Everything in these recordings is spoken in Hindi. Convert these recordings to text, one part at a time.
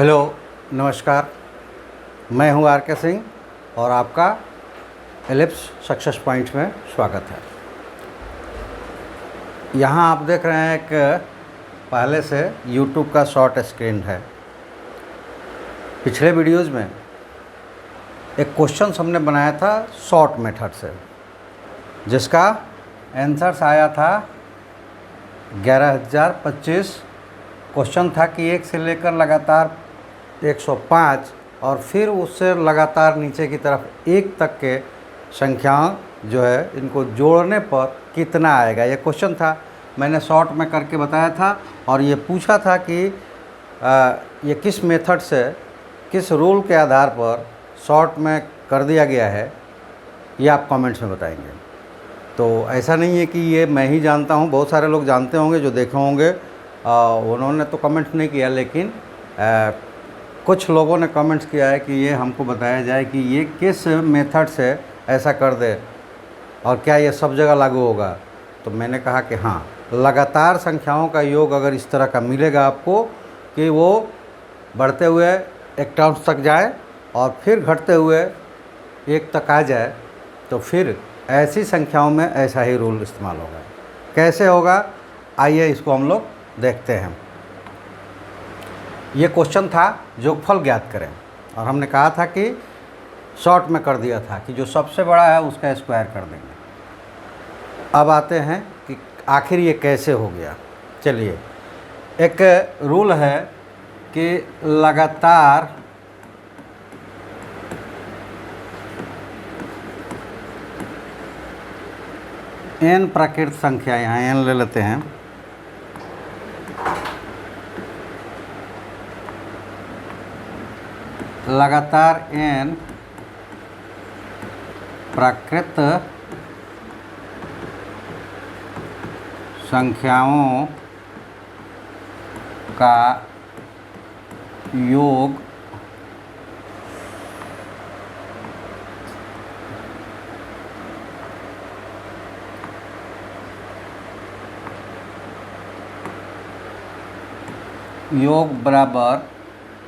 हेलो, नमस्कार। मैं हूं आर के सिंह और आपका एलिप्स सक्सेस पॉइंट में स्वागत है। यहां आप देख रहे हैं एक पहले से यूट्यूब का शॉर्ट स्क्रीन है। पिछले वीडियोस में एक क्वेश्चन हमने बनाया था शॉर्ट मेथड से, जिसका आंसर्स आया था 11,025। क्वेश्चन था कि 1 से लेकर लगातार 105 और फिर उससे लगातार नीचे की तरफ 1 तक के संख्याएं जो है इनको जोड़ने पर कितना आएगा, ये क्वेश्चन था। मैंने शॉर्ट में करके बताया था और ये पूछा था कि ये किस मेथड से, किस रूल के आधार पर शॉर्ट में कर दिया गया है, ये आप कमेंट्स में बताएंगे। तो ऐसा नहीं है कि ये मैं ही जानता हूँ, बहुत सारे लोग जानते होंगे जो देखे होंगे। उन्होंने तो कमेंट्स नहीं किया, लेकिन कुछ लोगों ने कमेंट्स किया है कि ये हमको बताया जाए कि ये किस मेथड से ऐसा कर दे और क्या ये सब जगह लागू होगा। तो मैंने कहा कि हाँ, लगातार संख्याओं का योग अगर इस तरह का मिलेगा आपको कि वो बढ़ते हुए एक टर्म्स तक जाए और फिर घटते हुए 1 तक आ जाए, तो फिर ऐसी संख्याओं में ऐसा ही रूल इस्तेमाल होगा। कैसे होगा, आइए इसको हम लोग देखते हैं। ये क्वेश्चन था योगफल ज्ञात करें और हमने कहा था कि शॉर्ट में कर दिया था कि जो सबसे बड़ा है उसका स्क्वायर कर देंगे। अब आते हैं कि आखिर ये कैसे हो गया। चलिए, एक रूल है कि लगातार n प्राकृत संख्या, यहाँ n ले लेते हैं, लगातार n प्राकृत संख्याओं का योग बराबर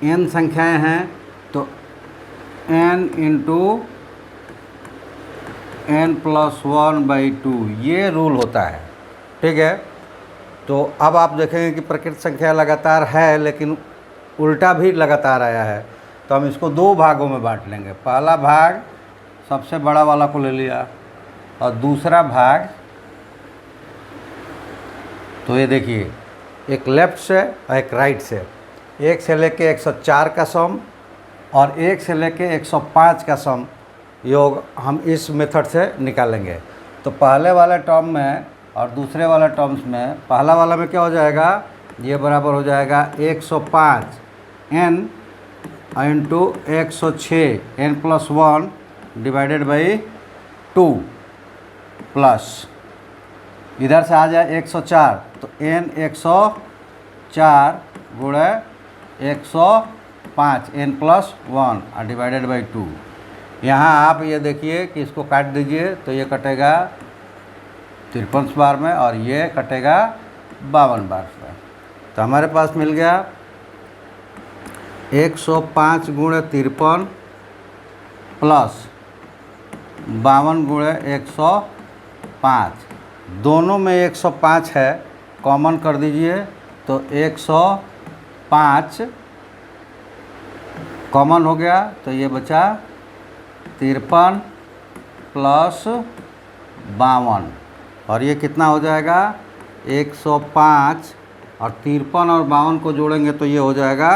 n संख्याएं हैं तो n इंटू n+1/2 ये रूल होता है। ठीक है, तो अब आप देखेंगे कि प्रकृत संख्या लगातार है लेकिन उल्टा भी लगातार आया है, तो हम इसको 2 भागों में बांट लेंगे। पहला भाग सबसे बड़ा वाला को ले लिया और दूसरा भाग, तो ये देखिए, एक लेफ़्ट से और एक राइट से, 1 से लेके 104 का सम और 1 से लेके 105 का सम योग हम इस मेथड से निकालेंगे। तो पहले वाले टर्म में और दूसरे वाले टर्म्स में, पहला वाला में क्या हो जाएगा, ये बराबर हो जाएगा 105 n into 106 n+1 divided by 2 plus इधर से आ जाए 104, तो n 104 गुणे 105 n+1 डिवाइडेड बाई 2। यहाँ आप ये देखिए कि इसको काट दीजिए तो ये कटेगा 53 बार में और ये कटेगा 52 बार में। तो हमारे पास मिल गया 105 गुणे 53 प्लस 52 गुणे 105। दोनों में 105 है, कॉमन कर दीजिए तो 105 कॉमन हो गया, तो ये बचा 53 प्लस 52 और ये कितना हो जाएगा 105 और 53 और 52 को जोड़ेंगे तो ये हो जाएगा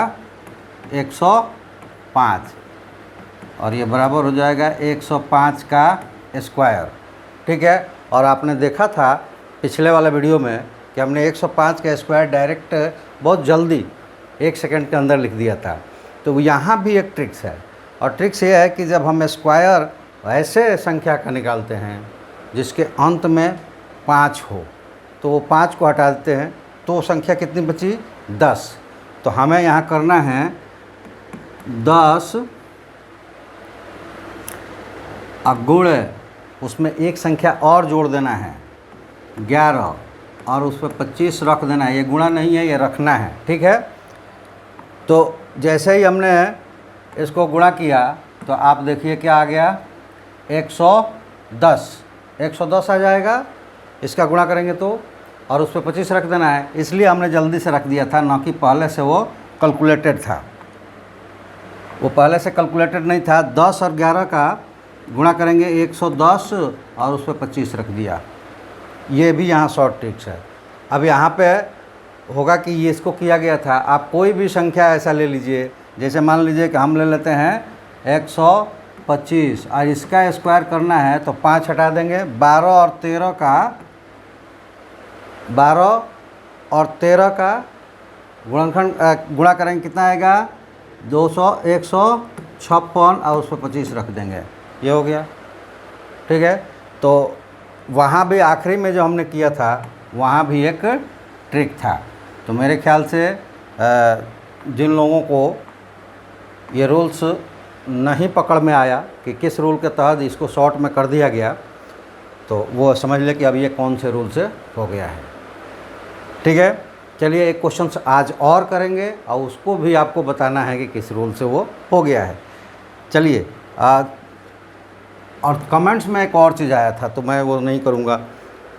105 और ये बराबर हो जाएगा 105 का स्क्वायर। ठीक है, और आपने देखा था पिछले वाला वीडियो में कि हमने 105 का स्क्वायर डायरेक्ट बहुत जल्दी 1 सेकंड के अंदर लिख दिया था। तो यहाँ भी एक ट्रिक्स है, और ट्रिक्स ये है कि जब हम स्क्वायर ऐसे संख्या का निकालते हैं जिसके अंत में 5 हो, तो वो 5 को हटा देते हैं, तो संख्या कितनी बची 10। तो हमें यहाँ करना है 10 गुणे उसमें एक संख्या और जोड़ देना है 11 और उस पर 25 रख देना है। ये गुणा नहीं है, ये रखना है। ठीक है, तो जैसे ही हमने इसको गुणा किया तो आप देखिए क्या आ गया, 110 110 आ जाएगा। इसका गुणा करेंगे तो, और उस पर 25 रख देना है, इसलिए हमने जल्दी से रख दिया था, ना कि पहले से वो कैलकुलेटेड था। वो पहले से कैलकुलेटेड नहीं था। 10 और 11 का गुणा करेंगे 110 और उस पर 25 रख दिया। ये भी यहाँ शॉर्ट ट्रिक्स है। अब यहाँ पे होगा कि ये इसको किया गया था। आप कोई भी संख्या ऐसा ले लीजिए, जैसे मान लीजिए कि हम ले लेते हैं 125 और इसका स्क्वायर करना है तो 5 हटा देंगे। 12 और 13 का गुणा करेंगे, कितना आएगा, 156 और उस पर 25 रख देंगे। ये हो गया, ठीक है। तो वहाँ भी आखिरी में जो हमने किया था वहाँ भी एक ट्रिक था। तो मेरे ख्याल से जिन लोगों को ये रूल्स नहीं पकड़ में आया कि किस रूल के तहत इसको शॉर्ट में कर दिया गया, तो वो समझ ले कि अब ये कौन से रूल से हो गया है, ठीक है। चलिए एक क्वेश्चन आज और करेंगे और उसको भी आपको बताना है कि किस रूल से वो हो गया है। चलिए और कमेंट्स में एक और चीज़ आया था तो मैं वो नहीं करूँगा।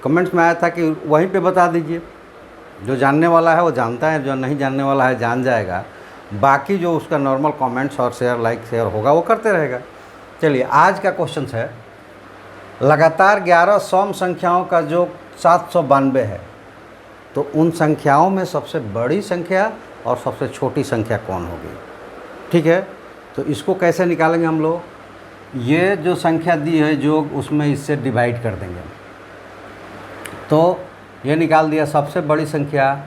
कमेंट्स में आया था कि वहीं पे बता दीजिए, जो जानने वाला है वो जानता है, जो नहीं जानने वाला है जान जाएगा, बाकी जो उसका नॉर्मल कमेंट्स और शेयर लाइक शेयर होगा वो करते रहेगा। चलिए आज का क्वेश्चन है, लगातार 11 सम संख्याओं का जो 792 है, तो उन संख्याओं में सबसे बड़ी संख्या और सबसे छोटी संख्या कौन होगी, ठीक है। तो इसको कैसे निकालेंगे हम लोग, ये जो संख्या दी है जो उसमें इससे डिवाइड कर देंगे। तो ये निकाल दिया सबसे बड़ी संख्या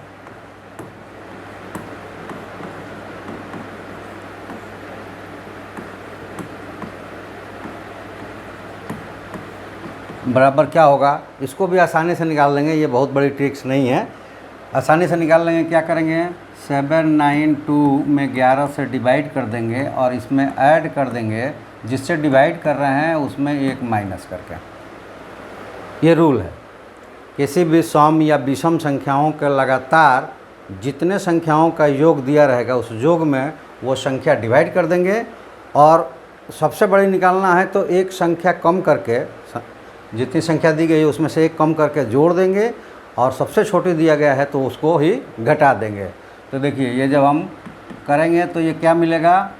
बराबर क्या होगा, इसको भी आसानी से निकाल लेंगे, ये बहुत बड़ी ट्रिक्स नहीं है, आसानी से निकाल लेंगे। क्या करेंगे, 792 में 11 से डिवाइड कर देंगे और इसमें ऐड कर देंगे, जिससे डिवाइड कर रहे हैं उसमें एक माइनस करके। ये रूल है, किसी भी सम या विषम संख्याओं के लगातार जितने संख्याओं का योग दिया रहेगा उस योग में वो संख्या डिवाइड कर देंगे, और सबसे बड़ी निकालना है तो एक संख्या कम करके, जितनी संख्या दी गई है उसमें से एक कम करके जोड़ देंगे, और सबसे छोटी दिया गया है तो उसको ही घटा देंगे। तो देखिए ये जब हम करेंगे तो ये क्या मिलेगा,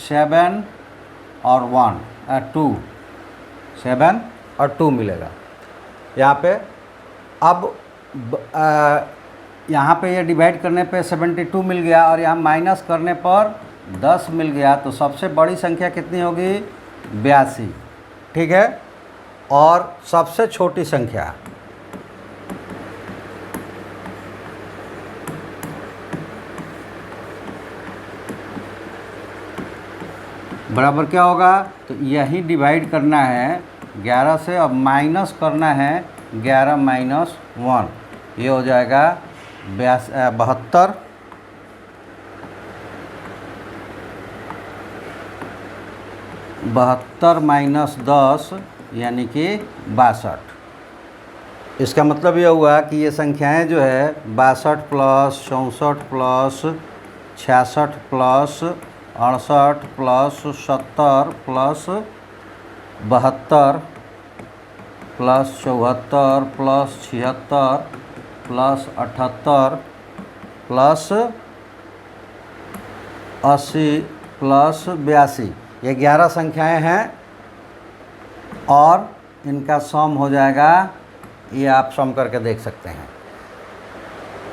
7 और 2 7 और 2 मिलेगा यहाँ पे। अब यहाँ पे ये डिवाइड करने पे 72 मिल गया और यहाँ माइनस करने पर 10 मिल गया, तो सबसे बड़ी संख्या कितनी होगी, 82, ठीक है। और सबसे छोटी संख्या बराबर क्या होगा, तो यही डिवाइड करना है 11 से, अब माइनस करना है 11 माइनस 1, ये हो जाएगा 72, 72 माइनस 10 यानी कि 62। इसका मतलब ये हुआ कि ये संख्याएं जो है 62 plus 64 plus 66 plus 68 plus 70 plus 72 plus 74 plus 76 plus 78 plus 80 plus 82, ये 11 संख्याएं हैं और इनका सम हो जाएगा, ये आप सम करके देख सकते हैं,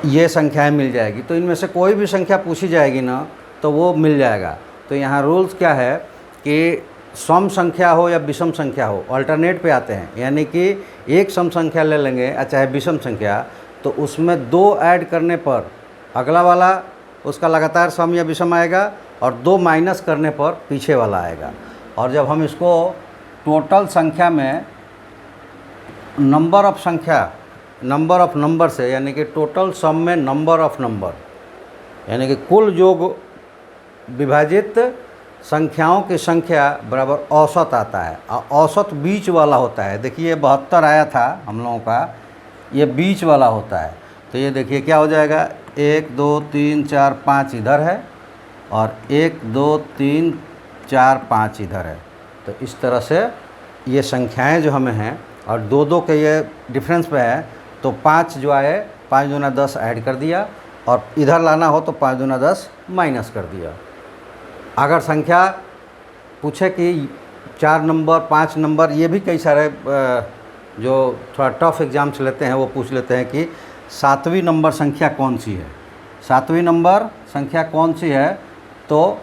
ये संख्याएं मिल जाएगी। तो इनमें से कोई भी संख्या पूछी जाएगी ना तो वो मिल जाएगा। तो यहाँ रूल्स क्या है कि सम संख्या हो या विषम संख्या हो, अल्टरनेट पे आते हैं, यानी कि एक सम संख्या ले लेंगे चाहे विषम संख्या, तो उसमें 2 ऐड करने पर अगला वाला उसका लगातार सम या विषम आएगा, और 2 माइनस करने पर पीछे वाला आएगा। और जब हम इसको टोटल संख्या में नंबर ऑफ नंबर से, यानी कि टोटल सम में नंबर ऑफ नंबर, यानी कि कुल योग विभाजित संख्याओं की संख्या बराबर औसत आता है, और औसत बीच वाला होता है। देखिए 72 आया था हम लोगों का, ये बीच वाला होता है। तो ये देखिए क्या हो जाएगा, 1 2 3 4 5 इधर है और 1 2 3 4 5 इधर है। तो इस तरह से ये संख्याएं जो हमें हैं और 2 2 के ये डिफरेंस पे है, तो 5 जो आए 5 दूना 10 ऐड कर दिया और इधर लाना हो तो 5 दूना 10 माइनस कर दिया। अगर संख्या पूछे कि 4 नंबर 5 नंबर, ये भी कई सारे जो थोड़ा टफ एग्जाम्स लेते हैं वो पूछ लेते हैं कि 7वीं नंबर संख्या कौन सी है, 7वीं नंबर संख्या कौन सी है। तो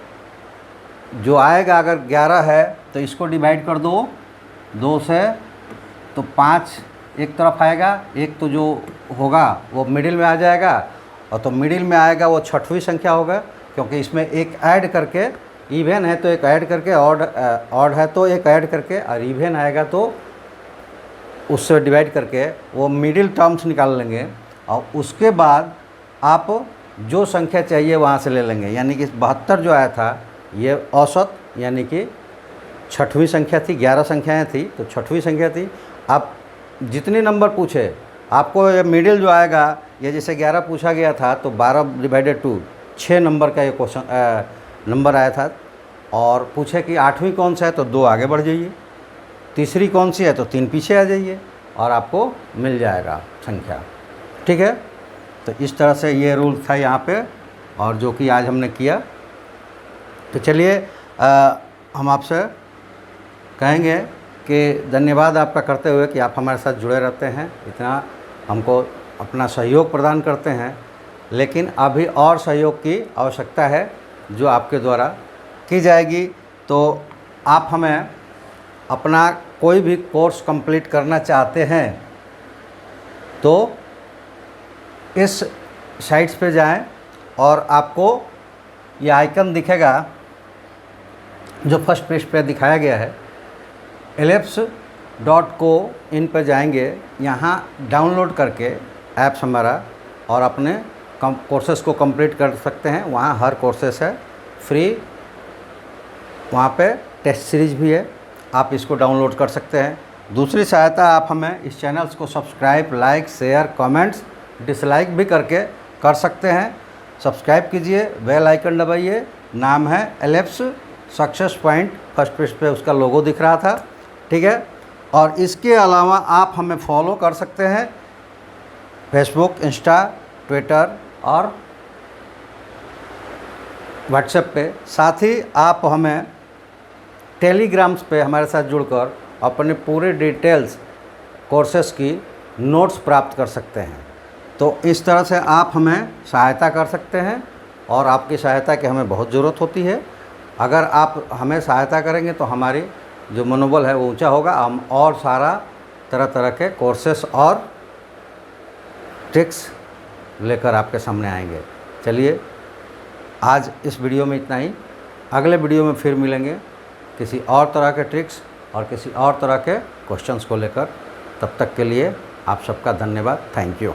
जो आएगा अगर 11 है तो इसको डिवाइड कर दो 2 से, तो 5 एक तरफ आएगा, एक तो जो होगा वो मिडिल में आ जाएगा, और तो मिडिल में आएगा वो 6वीं संख्या होगा, क्योंकि इसमें एक ऐड करके, इवन है तो एक ऐड करके, ऑड है तो एक ऐड करके, और इवन आएगा तो उससे डिवाइड करके वो मिडिल टर्म्स निकाल लेंगे, और उसके बाद आप जो संख्या चाहिए वहाँ से ले लेंगे। यानी कि 72 जो आया था ये औसत, यानी कि 6वीं संख्या थी, 11 संख्याएँ थी तो 6वीं संख्या थी। आप जितने नंबर पूछे आपको ये मिडिल जो आएगा, ये जैसे 11 पूछा गया था तो 12 डिवाइडेड 2 6 नंबर का ये क्वेश्चन नंबर आया था, और पूछे कि 8वीं कौन सा है तो 2 आगे बढ़ जाइए, तीसरी कौन सी है तो 3 पीछे आ जाइए और आपको मिल जाएगा संख्या। ठीक है, तो इस तरह से ये रूल था यहाँ पे, और जो कि आज हमने किया। तो चलिए हम आपसे कहेंगे कि धन्यवाद आपका करते हुए कि आप हमारे साथ जुड़े रहते हैं, इतना हमको अपना सहयोग प्रदान करते हैं, लेकिन अभी और सहयोग की आवश्यकता है जो आपके द्वारा की जाएगी। तो आप हमें अपना कोई भी कोर्स कंप्लीट करना चाहते हैं तो इस साइट्स पे जाएं और आपको ये आइकन दिखेगा जो फर्स्ट पेज पे दिखाया गया है, elapse.co, इन पर जाएंगे, यहाँ डाउनलोड करके ऐप्स हमारा, और अपने कोर्सेज़ को कंप्लीट कर सकते हैं। वहाँ हर कोर्सेस है फ्री, वहाँ पे टेस्ट सीरीज भी है, आप इसको डाउनलोड कर सकते हैं। दूसरी सहायता, आप हमें इस चैनल्स को subscribe, like, share, comments, dislike भी करके कर सकते हैं। सब्सक्राइब कीजिए, बेल आइकन दबाइए, नाम है एलेप्स सक्सेस पॉइंट, फर्स्ट पेज पे उसका लोगो दिख रहा था। ठीक है, और इसके अलावा आप हमें फॉलो कर सकते हैं फेसबुक, इंस्टा, ट्विटर और व्हाट्सएप पे। साथ ही आप हमें टेलीग्राम्स पे हमारे साथ जुड़कर अपने पूरे डिटेल्स कोर्सेस की नोट्स प्राप्त कर सकते हैं। तो इस तरह से आप हमें सहायता कर सकते हैं, और आपकी सहायता की हमें बहुत ज़रूरत होती है। अगर आप हमें सहायता करेंगे तो हमारी जो मनोबल है वो ऊंचा होगा, हम और सारा तरह तरह के कोर्सेस और ट्रिक्स लेकर आपके सामने आएंगे। चलिए आज इस वीडियो में इतना ही, अगले वीडियो में फिर मिलेंगे किसी और तरह के ट्रिक्स और किसी और तरह के क्वेश्चंस को लेकर। तब तक के लिए आप सबका धन्यवाद, थैंक यू।